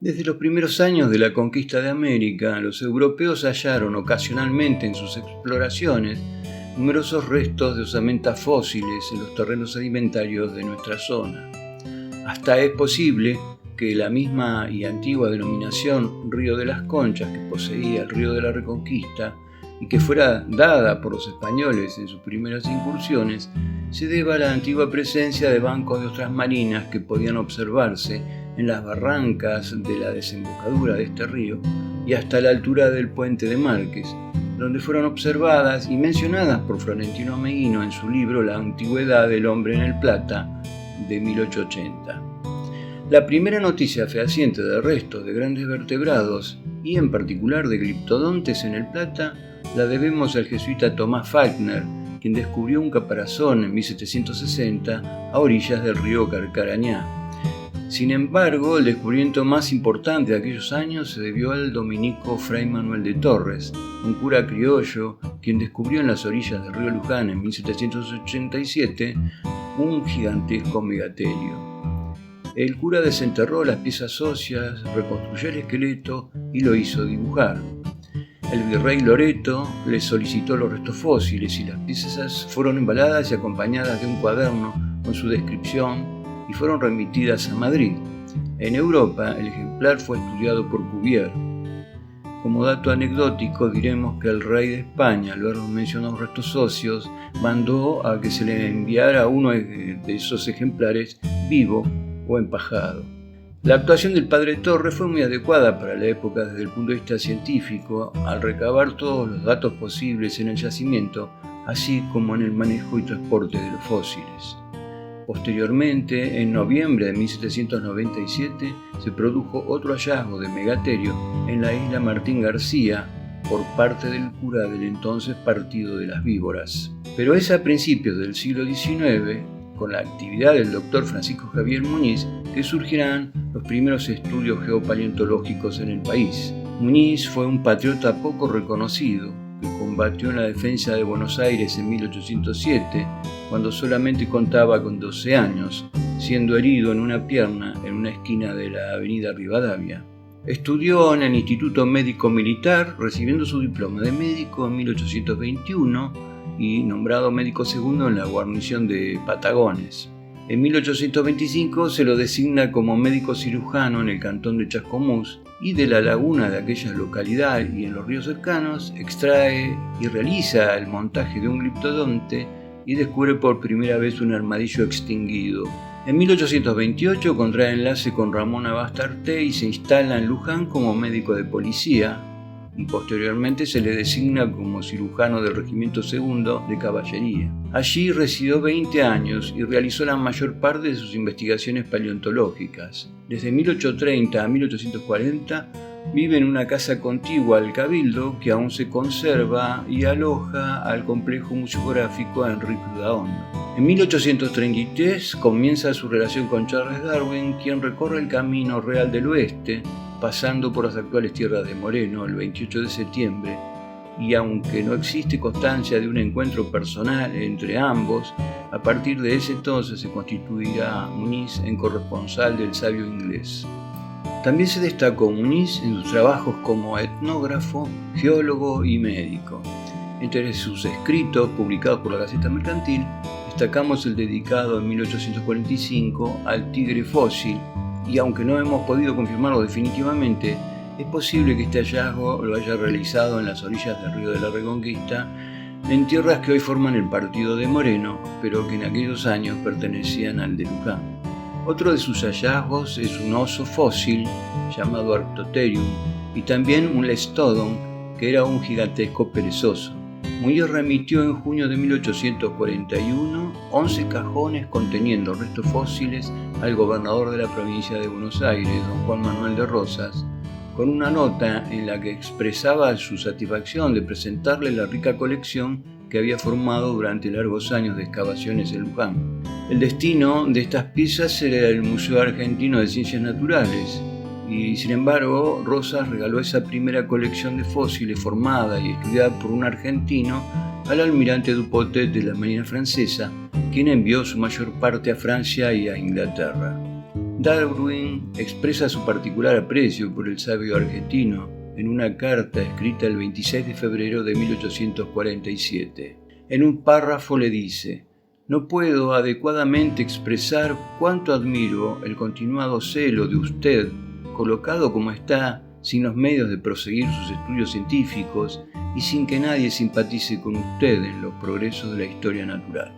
Desde los primeros años de la conquista de América, los europeos hallaron ocasionalmente en sus exploraciones numerosos restos de osamentas fósiles en los terrenos sedimentarios de nuestra zona. Hasta es posible que la misma y antigua denominación Río de las Conchas que poseía el Río de la Reconquista y que fuera dada por los españoles en sus primeras incursiones, se deba a la antigua presencia de bancos de ostras marinas que podían observarse en las barrancas de la desembocadura de este río y hasta la altura del puente de Márquez, donde fueron observadas y mencionadas por Florentino Meguino en su libro La antigüedad del hombre en el Plata, de 1880. La primera noticia fehaciente de restos de grandes vertebrados, y en particular de gliptodontes en el Plata, la debemos al jesuita Tomás Falkner, quien descubrió un caparazón en 1760 a orillas del río Carcarañá. Sin embargo, el descubrimiento más importante de aquellos años se debió al dominico Fray Manuel de Torres, un cura criollo, quien descubrió en las orillas del río Luján en 1787 un gigantesco megaterio. El cura desenterró las piezas óseas, reconstruyó el esqueleto y lo hizo dibujar. El virrey Loreto le solicitó los restos fósiles y las piezas fueron embaladas y acompañadas de un cuaderno con su descripción y fueron remitidas a Madrid. En Europa, el ejemplar fue estudiado por Cuvier. Como dato anecdótico, diremos que el rey de España, al ver los mencionados restos óseos, mandó a que se le enviara uno de esos ejemplares vivo o empajado. La actuación del padre Torres fue muy adecuada para la época desde el punto de vista científico, al recabar todos los datos posibles en el yacimiento, así como en el manejo y transporte de los fósiles. Posteriormente, en noviembre de 1797, se produjo otro hallazgo de megaterio en la isla Martín García por parte del cura del entonces Partido de las Víboras. Pero es a principios del siglo XIX, con la actividad del doctor Francisco Javier Muñiz, que surgirán los primeros estudios geopaleontológicos en el país. Muñiz fue un patriota poco reconocido, que combatió en la defensa de Buenos Aires en 1807, cuando solamente contaba con 12 años, siendo herido en una pierna en una esquina de la avenida Rivadavia. Estudió en el Instituto Médico Militar, recibiendo su diploma de médico en 1821 y nombrado médico segundo en la guarnición de Patagones. En 1825 se lo designa como médico cirujano en el cantón de Chascomús y de la laguna de aquella localidad y en los ríos cercanos extrae y realiza el montaje de un gliptodonte y descubre por primera vez un armadillo extinguido. En 1828 contrae enlace con Ramón Abastarte y se instala en Luján como médico de policía y posteriormente se le designa como cirujano del Regimiento II de Caballería. Allí residió 20 años y realizó la mayor parte de sus investigaciones paleontológicas. Desde 1830 a 1840 vive en una casa contigua al Cabildo que aún se conserva y aloja al complejo museográfico Enrique Udaondo. En 1833 comienza su relación con Charles Darwin, quien recorre el Camino Real del Oeste, pasando por las actuales tierras de Moreno el 28 de septiembre, y aunque no existe constancia de un encuentro personal entre ambos, a partir de ese entonces se constituirá Muñiz en corresponsal del sabio inglés. También se destacó Muñiz en sus trabajos como etnógrafo, geólogo y médico. Entre sus escritos publicados por la Gaceta Mercantil, destacamos el dedicado en 1845 al tigre fósil, y aunque no hemos podido confirmarlo definitivamente, es posible que este hallazgo lo haya realizado en las orillas del río de la Reconquista, en tierras que hoy forman el partido de Moreno, pero que en aquellos años pertenecían al de Luján. Otro de sus hallazgos es un oso fósil llamado Arctotherium y también un Lestodon, que era un gigantesco perezoso. Muñiz remitió en junio de 1841 11 cajones conteniendo restos fósiles al gobernador de la provincia de Buenos Aires, don Juan Manuel de Rosas, con una nota en la que expresaba su satisfacción de presentarle la rica colección que había formado durante largos años de excavaciones en Luján. El destino de estas piezas era el Museo Argentino de Ciencias Naturales, y sin embargo Rosas regaló esa primera colección de fósiles formada y estudiada por un argentino al almirante Dupotet de la Marina Francesa, quien envió su mayor parte a Francia y a Inglaterra. Darwin expresa su particular aprecio por el sabio argentino en una carta escrita el 26 de febrero de 1847. En un párrafo le dice: «No puedo adecuadamente expresar cuánto admiro el continuado celo de usted, colocado como está, sin los medios de proseguir sus estudios científicos y sin que nadie simpatice con usted en los progresos de la historia natural».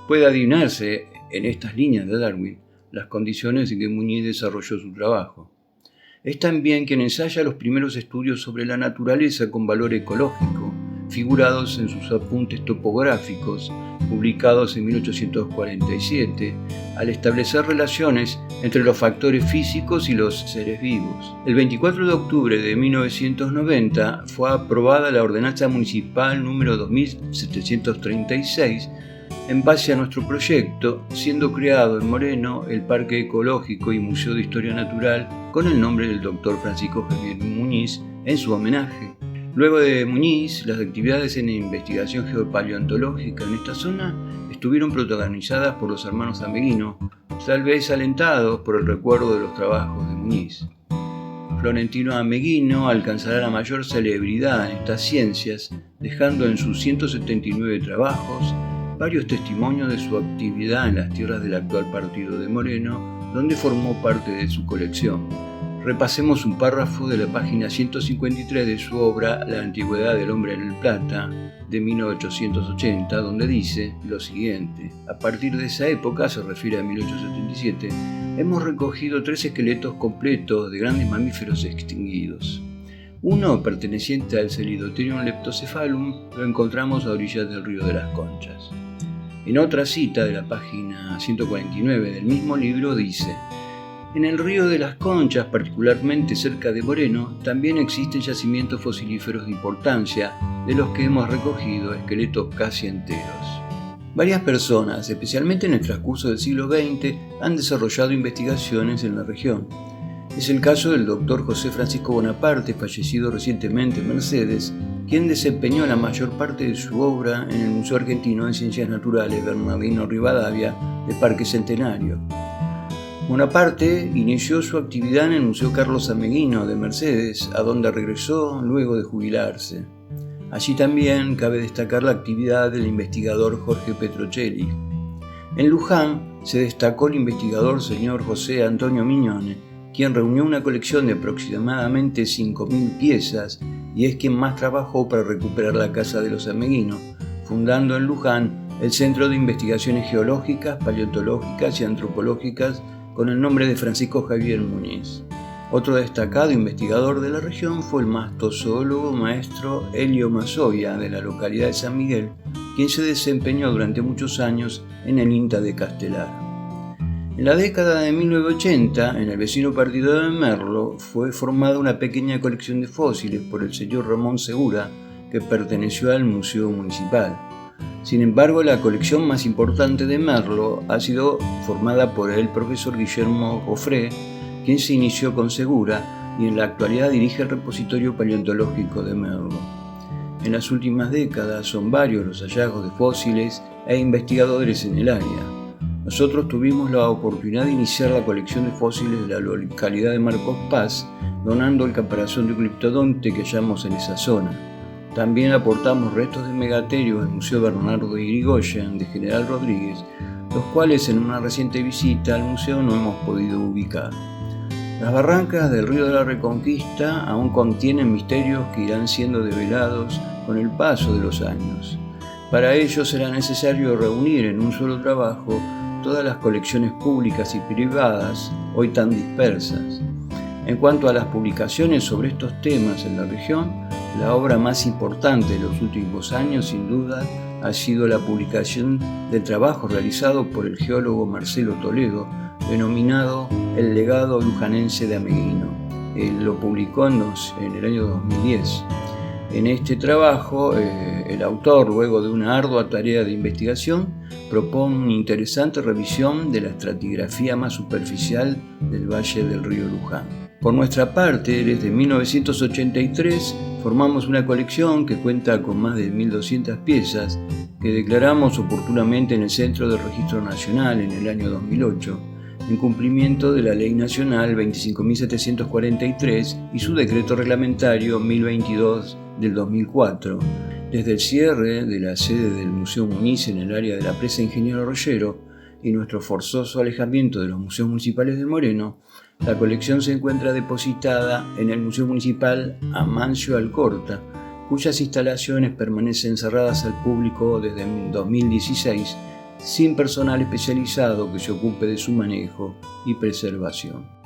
Puede adivinarse, en estas líneas de Darwin, las condiciones en que Muñiz desarrolló su trabajo. Es también quien ensaya los primeros estudios sobre la naturaleza con valor ecológico, figurados en sus apuntes topográficos, publicados en 1847, al establecer relaciones entre los factores físicos y los seres vivos. El 24 de octubre de 1990 fue aprobada la Ordenanza Municipal número 2736, en base a nuestro proyecto, siendo creado en Moreno el Parque Ecológico y Museo de Historia Natural con el nombre del Dr. Francisco Javier Muñiz en su homenaje. Luego de Muñiz, las actividades en investigación geopaleontológica en esta zona estuvieron protagonizadas por los hermanos Ameguino, tal vez alentados por el recuerdo de los trabajos de Muñiz. Florentino Ameguino alcanzará la mayor celebridad en estas ciencias, dejando en sus 179 trabajos varios testimonios de su actividad en las tierras del actual partido de Moreno, donde formó parte de su colección. Repasemos un párrafo de la página 153 de su obra La antigüedad del hombre en el Plata, de 1880, donde dice lo siguiente: a partir de esa época, se refiere a 1877, hemos recogido 3 esqueletos completos de grandes mamíferos extinguidos. Uno, perteneciente al Celidotherium leptocephalum, lo encontramos a orillas del río de las Conchas. En otra cita de la página 149 del mismo libro dice: en el río de las Conchas, particularmente cerca de Moreno, también existen yacimientos fosilíferos de importancia, de los que hemos recogido esqueletos casi enteros. Varias personas, especialmente en el transcurso del siglo XX, han desarrollado investigaciones en la región. Es el caso del Dr. José Francisco Bonaparte, fallecido recientemente en Mercedes, quien desempeñó la mayor parte de su obra en el Museo Argentino de Ciencias Naturales Bernardino Rivadavia de Parque Centenario. Bonaparte inició su actividad en el Museo Carlos Ameguino de Mercedes, a donde regresó luego de jubilarse. Allí también cabe destacar la actividad del investigador Jorge Petrocelli. En Luján se destacó el investigador señor José Antonio Miñone, quien reunió una colección de aproximadamente 5.000 piezas y es quien más trabajó para recuperar la casa de los Ameguino, fundando en Luján el Centro de Investigaciones Geológicas, Paleontológicas y Antropológicas con el nombre de Francisco Javier Muñiz. Otro destacado investigador de la región fue el mastozoólogo maestro Helio Mazoya, de la localidad de San Miguel, quien se desempeñó durante muchos años en el INTA de Castelar. En la década de 1980, en el vecino partido de Merlo, fue formada una pequeña colección de fósiles por el señor Ramón Segura, que perteneció al Museo Municipal. Sin embargo, la colección más importante de Merlo ha sido formada por el profesor Guillermo Joffre, quien se inició con Segura y en la actualidad dirige el repositorio paleontológico de Merlo. En las últimas décadas son varios los hallazgos de fósiles e investigadores en el área. Nosotros tuvimos la oportunidad de iniciar la colección de fósiles de la localidad de Marcos Paz, donando el caparazón de Eucliptodonte que hallamos en esa zona. También aportamos restos de megaterio al Museo Bernardo Irigoyen de General Rodríguez, los cuales en una reciente visita al museo no hemos podido ubicar. Las barrancas del río de la Reconquista aún contienen misterios que irán siendo develados con el paso de los años. Para ello será necesario reunir en un solo trabajo todas las colecciones públicas y privadas, hoy tan dispersas. En cuanto a las publicaciones sobre estos temas en la región, la obra más importante de los últimos años, sin duda, ha sido la publicación del trabajo realizado por el geólogo Marcelo Toledo, denominado El legado lujanense de Ameguino. Él lo publicó en el año 2010. En este trabajo, el autor, luego de una ardua tarea de investigación, propone una interesante revisión de la estratigrafía más superficial del valle del río Luján. Por nuestra parte, desde 1983 formamos una colección que cuenta con más de 1.200 piezas que declaramos oportunamente en el Centro de Registro Nacional en el año 2008, en cumplimiento de la Ley Nacional 25.743 y su Decreto Reglamentario 1022 del 2004. Desde el cierre de la sede del Museo Muniz en el área de la Presa Ingeniero Rollero y nuestro forzoso alejamiento de los museos municipales de Moreno, la colección se encuentra depositada en el Museo Municipal Amancio Alcorta, cuyas instalaciones permanecen cerradas al público desde 2016, sin personal especializado que se ocupe de su manejo y preservación.